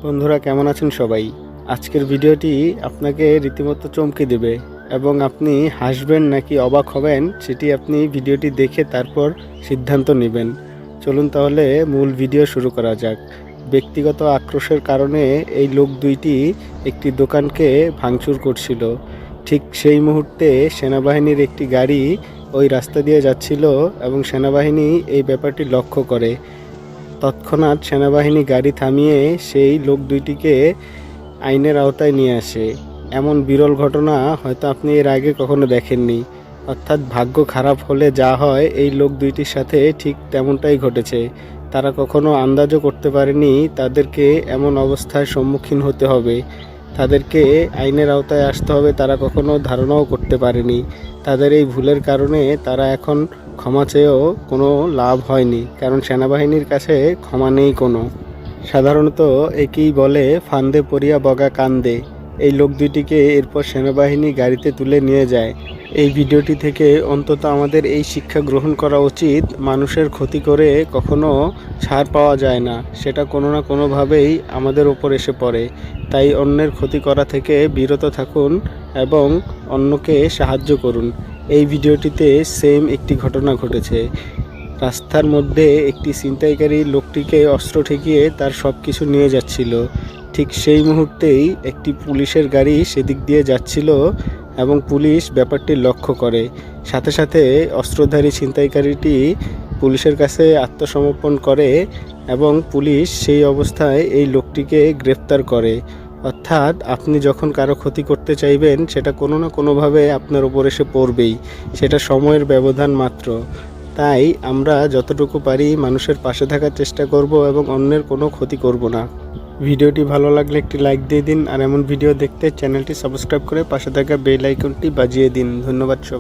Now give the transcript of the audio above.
বন্ধুরা কেমন আছেন সবাই? আজকের ভিডিওটি আপনাকে রীতিমতো চমকে দেবে এবং আপনি হাসবেন নাকি অবাক হবেন সেটি আপনি ভিডিওটি দেখে তারপর সিদ্ধান্ত নেবেন। চলুন তাহলে মূল ভিডিও শুরু করা যাক। ব্যক্তিগত আক্রোশের কারণে এই লোক দুইটি একটি দোকানকে ভাঙচুর করছিল। ঠিক সেই মুহূর্তে সেনাবাহিনীর একটি গাড়ি ওই রাস্তা দিয়ে যাচ্ছিল এবং সেনাবাহিনী এই ব্যাপারটি লক্ষ্য করে। তৎক্ষণাৎ সেনাবাহিনী গাড়ি থামিয়ে সেই লোক দুইটিকে আইনের আওতায় নিয়ে আসে। এমন বিরল ঘটনা হয়তো আপনি এর আগে কখনো দেখেননি। অর্থাৎ ভাগ্য খারাপ হলে যা হয়, এই লোক দুইটির সাথে ঠিক তেমনটাই ঘটেছে। তারা কখনো আন্দাজও করতে পারেনি তাদেরকে এমন অবস্থার সম্মুখীন হতে হবে, তাদেরকে আইনের আওতায় আসতে হবে, তারা কখনো ধারণাও করতে পারেনি। তাদের এই ভুলের কারণে তারা এখন ক্ষমা চেয়েও কোনো লাভ হয়নি, কারণ সেনাবাহিনীর কাছে ক্ষমা নেই কোনো। সাধারণত একেই বলে ফান্দে পড়িয়া বগা কান্দে। এই লোক দুইটিকে এরপর সেনাবাহিনী গাড়িতে তুলে নিয়ে যায়। এই ভিডিওটি থেকে অন্তত আমাদের এই শিক্ষা গ্রহণ করা উচিত, মানুষের ক্ষতি করে কখনো ছাড় পাওয়া যায় না, সেটা কোনো না কোনোভাবেই আমাদের ওপর এসে পড়ে। তাই অন্যের ক্ষতি করা থেকে বিরত থাকুন এবং অন্যকে সাহায্য করুন। এই ভিডিওটিতে সেম একটি ঘটনা ঘটেছে। রাস্তার মধ্যে একটি ছিনতাইকারী লোকটিকে অস্ত্র ঠেকিয়ে তার সব কিছু নিয়ে যাচ্ছিল। ঠিক সেই মুহূর্তেই একটি পুলিশের গাড়ি সেদিক দিয়ে যাচ্ছিল এবং পুলিশ ব্যাপারটি লক্ষ্য করে। সাথে সাথে অস্ত্রধারী ছিনতাইকারীটি পুলিশের কাছে আত্মসমর্পণ করে এবং পুলিশ সেই অবস্থায় এই লোকটিকে গ্রেফতার করে। অর্থাৎ আপনি যখন কারো ক্ষতি করতে চাইবেন, সেটা কোনো না কোনোভাবে আপনার উপর এসে পড়বেই, সেটা সময়ের ব্যবধান মাত্র। তাই আমরা যতটুকু পারি মানুষের পাশে থাকার চেষ্টা করব এবং অন্যের কোনো ক্ষতি করব না। ভিডিওটি ভালো লাগলে একটি লাইক দিয়ে দিন, আর এমন ভিডিও দেখতে চ্যানেলটি সাবস্ক্রাইব করে পাশে থাকা বেল আইকনটি বাজিয়ে দিন। ধন্যবাদ সবাই।